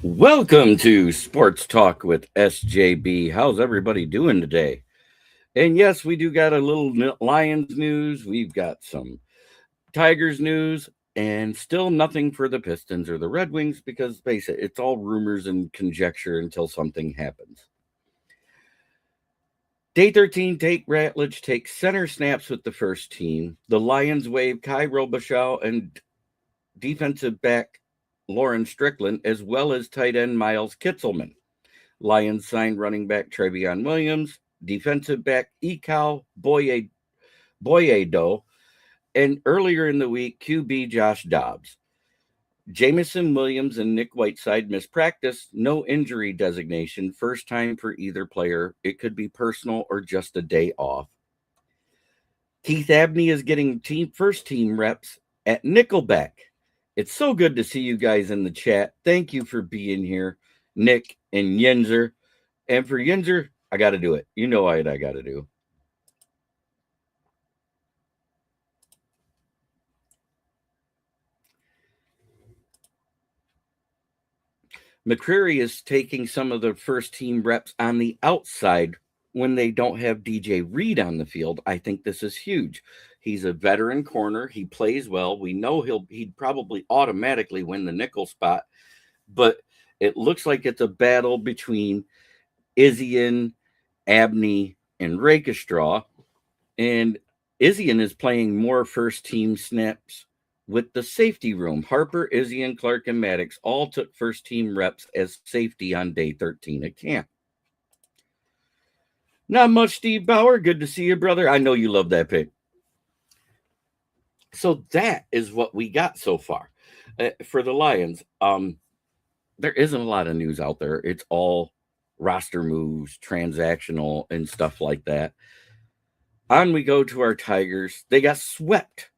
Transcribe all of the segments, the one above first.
Welcome to Sports Talk with SJB. How's everybody doing today? And yes, we do got a little Lions news. We've got some Tigers news and still nothing for the Pistons or the Red Wings because basically it's all rumors and conjecture until something happens. Day 13, Tate Ratledge takes center snaps with the first team. The Lions waive Robichaux and defensive back Loren Strickland, as well as tight end Miles Kitselman. Lions signed running back Trayveon Williams, defensive back Ekow Boye-Doe, and earlier in the week, QB Josh Dobbs. Jameson Williams and Nick Whiteside missed practice, no injury designation, first time for either player. It could be personal or just a day off. Keith Abney is getting first team reps at Nickelback. It's so good to see you guys in the chat. Thank you for being here, Nick and Yinzer. And for Yinzer, I got to do it. You know what I got to do. McCreary is taking some of the first team reps on the outside when they don't have DJ Reed on the field. I think this is huge. He's a veteran corner. He plays well. We know he'd probably automatically win the nickel spot, but it looks like it's a battle between Isian, Abney, and Rakestraw. And Isian is playing more first-team snaps with the safety room. Harper, Isian, Clark, and Maddox all took first-team reps as safety on day 13 at camp. Not much, Steve Bauer. Good to see you, brother. I know you love that pick. So that is what we got so far for the Lions. There isn't a lot of news out there. It's all roster moves, transactional, and stuff like that. On we go to our Tigers. They got swept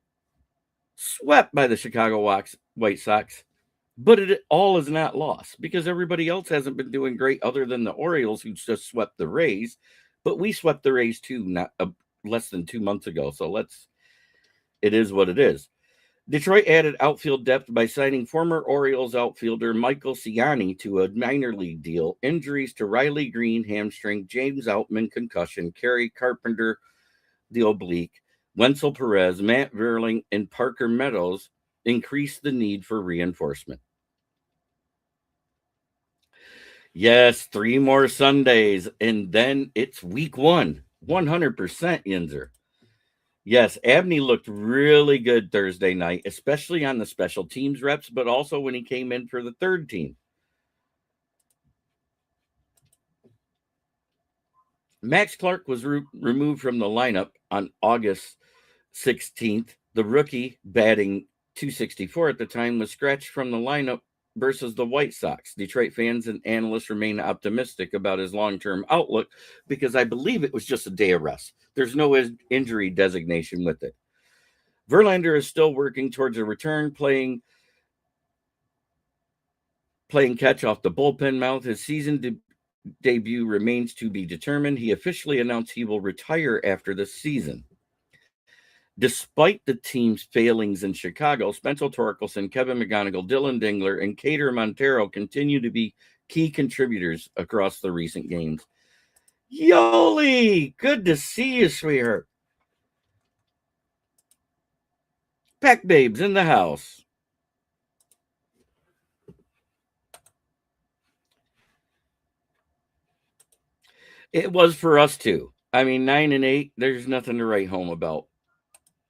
by the Chicago White Sox, but it all is not lost because everybody else hasn't been doing great other than the Orioles who just swept the Rays, but we swept the Rays too, not less than 2 months ago. So it is what it is. Detroit added outfield depth by signing former Orioles outfielder Michael Siani to a minor league deal. Injuries to Riley Greene, hamstring, James Outman, concussion, Kerry Carpenter, the oblique, Wenzel Perez, Matt Verling, and Parker Meadows increased the need for reinforcement. Yes, 3 more Sundays, and then it's week 1. 100% Yinzer. Yes, Abney looked really good Thursday night, especially on the special teams reps, but also when he came in for the third team. Max Clark was removed from the lineup on August 16th. The rookie, batting .264 at the time, was scratched from the lineup versus the White Sox. Detroit fans and analysts remain optimistic about his long-term outlook because I believe it was just a day of rest. There's no injury designation with it. Verlander is still working towards a return, playing catch off the bullpen mouth. His season debut remains to be determined. He officially announced he will retire after the season. Despite the team's failings in Chicago, Spencer Torkelson, Kevin McGonigal, Dylan Dingler, and Cater Montero continue to be key contributors across the recent games. Yoli, good to see you, sweetheart. Pack Babes in the house. It was for us too. I mean, 9-8, there's nothing to write home about.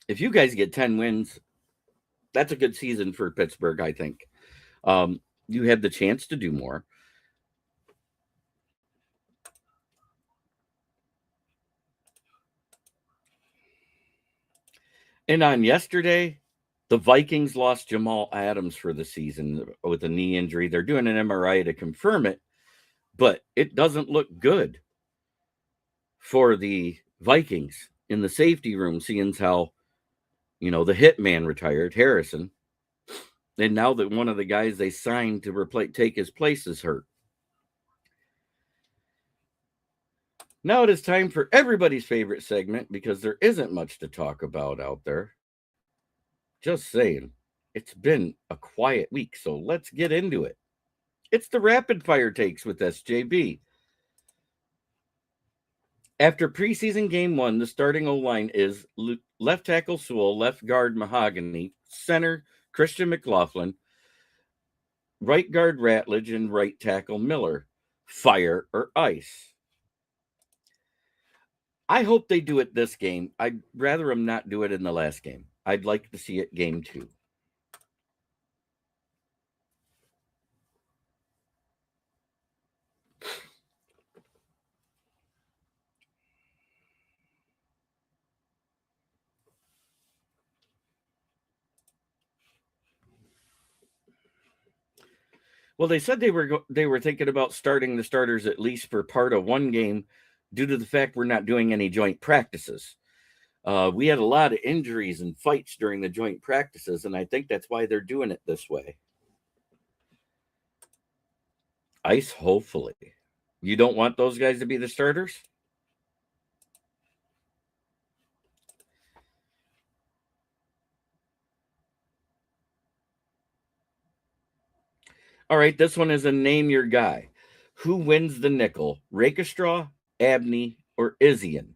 If you guys get 10 wins, that's a good season for Pittsburgh, I think. You had the chance to do more. And on yesterday, the Vikings lost Jamal Adams for the season with a knee injury. They're doing an MRI to confirm it, but it doesn't look good for the Vikings in the safety room, seeing how, the hitman retired, Harrison. And now that one of the guys they signed to take his place is hurt. Now it is time for everybody's favorite segment, because there isn't much to talk about out there. Just saying, it's been a quiet week, so let's get into it. It's the rapid fire takes with SJB. After preseason game 1, the starting O-line is left tackle Sewell, left guard Mahogany, center Christian McLaughlin, right guard Ratledge, and right tackle Miller. Fire or ice? I hope they do it this game. I'd rather them not do it in the last game. I'd like to see it game 2. Well, they said they were thinking about starting the starters at least for part of one game, due to the fact we're not doing any joint practices. We had a lot of injuries and fights during the joint practices, and I think that's why they're doing it this way. Ice, hopefully. You don't want those guys to be the starters? All right, this one is a name your guy. Who wins the nickel? Rakestraw, Abney, or Isian?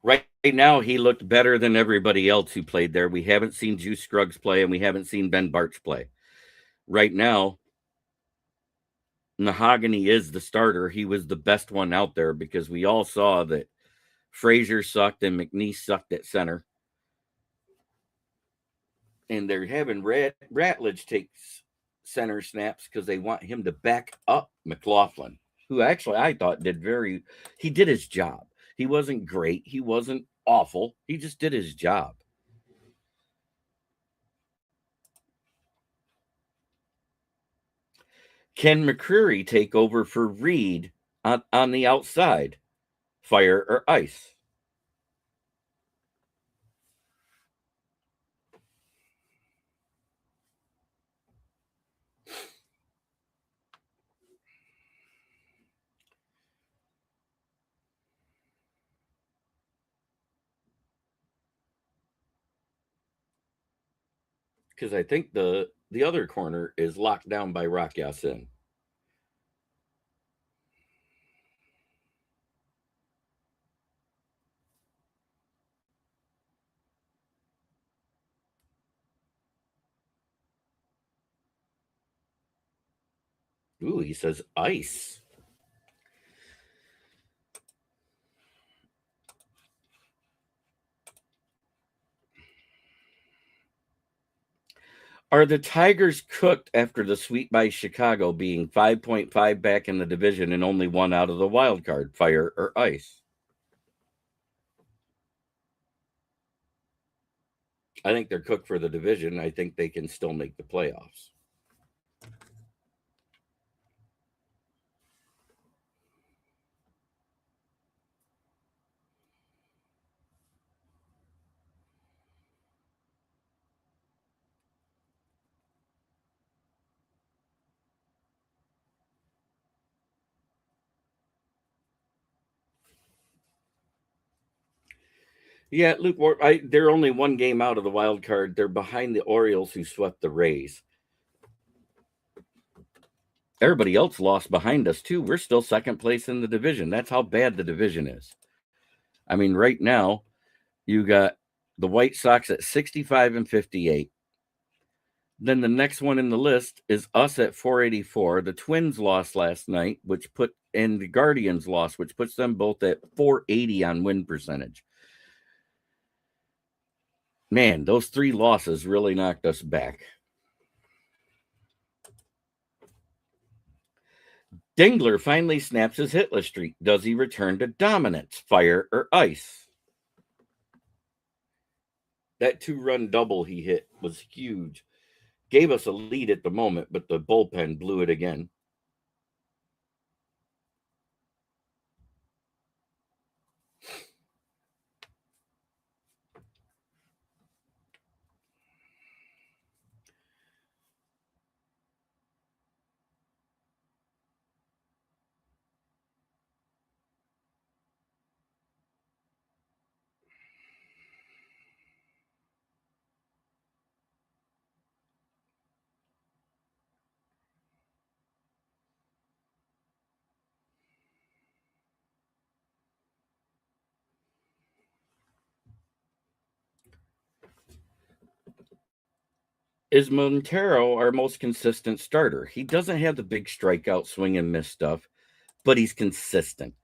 Right now, he looked better than everybody else who played there. We haven't seen Juice Scruggs play, and we haven't seen Ben Bartch play. Right now, Mahogany is the starter. He was the best one out there, because we all saw that Frazier sucked and McNeese sucked at center. And they're having Ratledge take center snaps because they want him to back up McLaughlin, who actually I thought he did his job. He wasn't great. He wasn't awful. He just did his job. Can McCreary take over for Reed on the outside? Fire or ice? Because I think the other corner is locked down by Rock Ya-Sin. Ooh, he says ice. Are the Tigers cooked after the sweep by Chicago, being 5.5 back in the division and only 1 out of the wild card? Fire or ice? I think they're cooked for the division. I think they can still make the playoffs. Yeah, Luke, they're only 1 game out of the wild card. They're behind the Orioles, who swept the Rays. everybody else lost behind us too. We're still second place in the division. That's how bad the division is. I mean, right now, you got the White Sox at 65 and 58. Then the next one in the list is us at 484. The Twins lost last night, and the Guardians lost, which puts them both at 480 on win percentage. Man, those 3 losses really knocked us back. Dingler finally snaps his hitless streak. Does he return to dominance, fire, or ice? That 2-run double he hit was huge. Gave us a lead at the moment, but the bullpen blew it again. Is Montero our most consistent starter? He doesn't have the big strikeout swing and miss stuff, but he's consistent.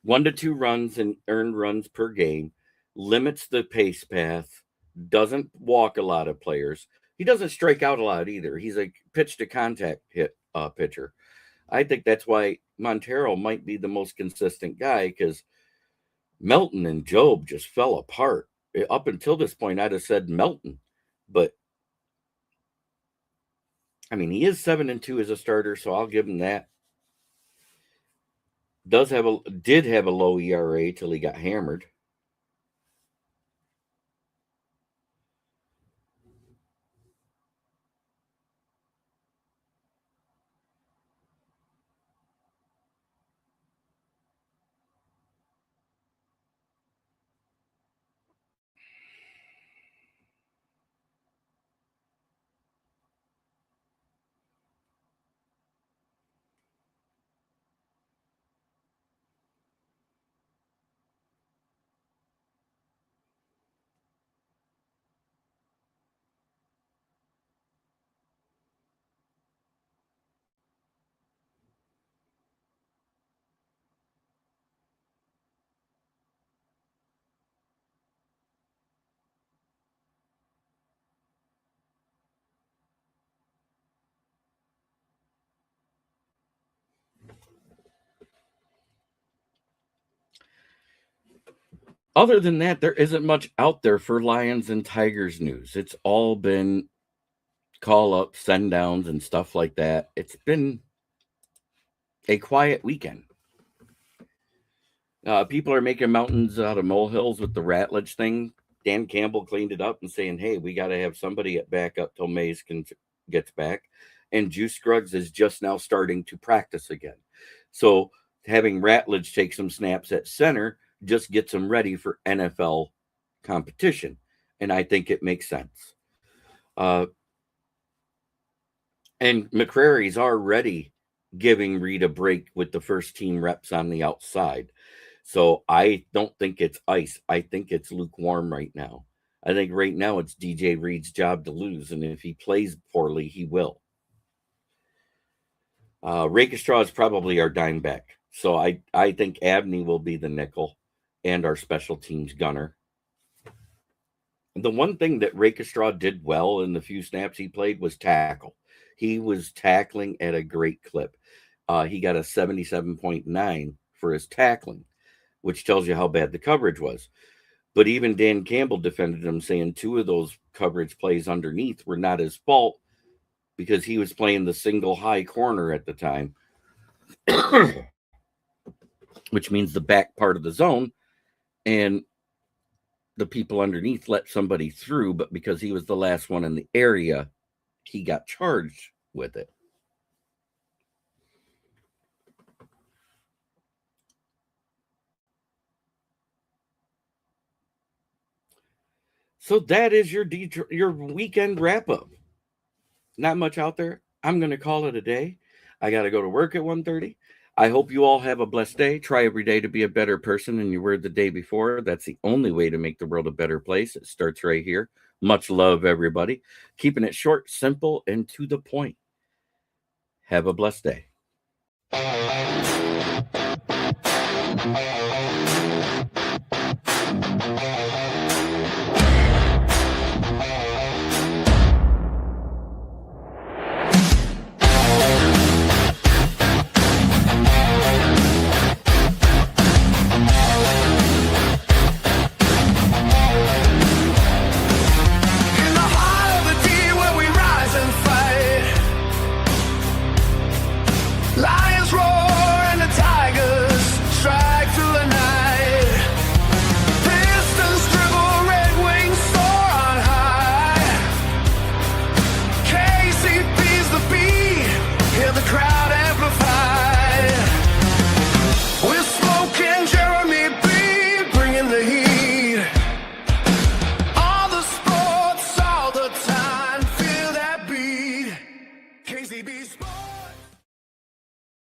1 to 2 runs and earned runs per game, limits the pace path, doesn't walk a lot of players. He doesn't strike out a lot either. He's a pitch to contact pitcher. I think that's why Montero might be the most consistent guy, because Melton and Job just fell apart. Up until this point, I'd have said Melton, but I mean, he is 7-2 as a starter, so I'll give him that. Did have a low ERA till he got hammered. Other than that, there isn't much out there for Lions and Tigers news. It's all been call up, send downs, and stuff like that. It's been a quiet weekend. People are making mountains out of molehills with the Ratledge thing. Dan Campbell cleaned it up and saying, hey, we got to have somebody at backup till Mays gets back. And Juice Scruggs is just now starting to practice again. So having Ratledge take some snaps at center just gets him ready for NFL competition. And I think it makes sense. And McCrary's already giving Reed a break with the first team reps on the outside. So I don't think it's ice. I think it's lukewarm right now. I think right now it's DJ Reed's job to lose. And if he plays poorly, he will. Rakestraw is probably our dime back. So I think Abney will be the nickel and our special teams gunner. The one thing that Rakestraw did well in the few snaps he played was tackle. He was tackling at a great clip. He got a 77.9 for his tackling, which tells you how bad the coverage was. But even Dan Campbell defended him, saying 2 of those coverage plays underneath were not his fault because he was playing the single high corner at the time, which means the back part of the zone, and the people underneath let somebody through, but because he was the last one in the area, he got charged with it. So that is your weekend wrap up. Not much out there. I'm going to call it a day. I got to go to work at 1:30. I hope you all have a blessed day. Try every day to be a better person than you were the day before. That's the only way to make the world a better place. It starts right here. Much love, everybody. Keeping it short, simple, and to the point. Have a blessed day. The crowd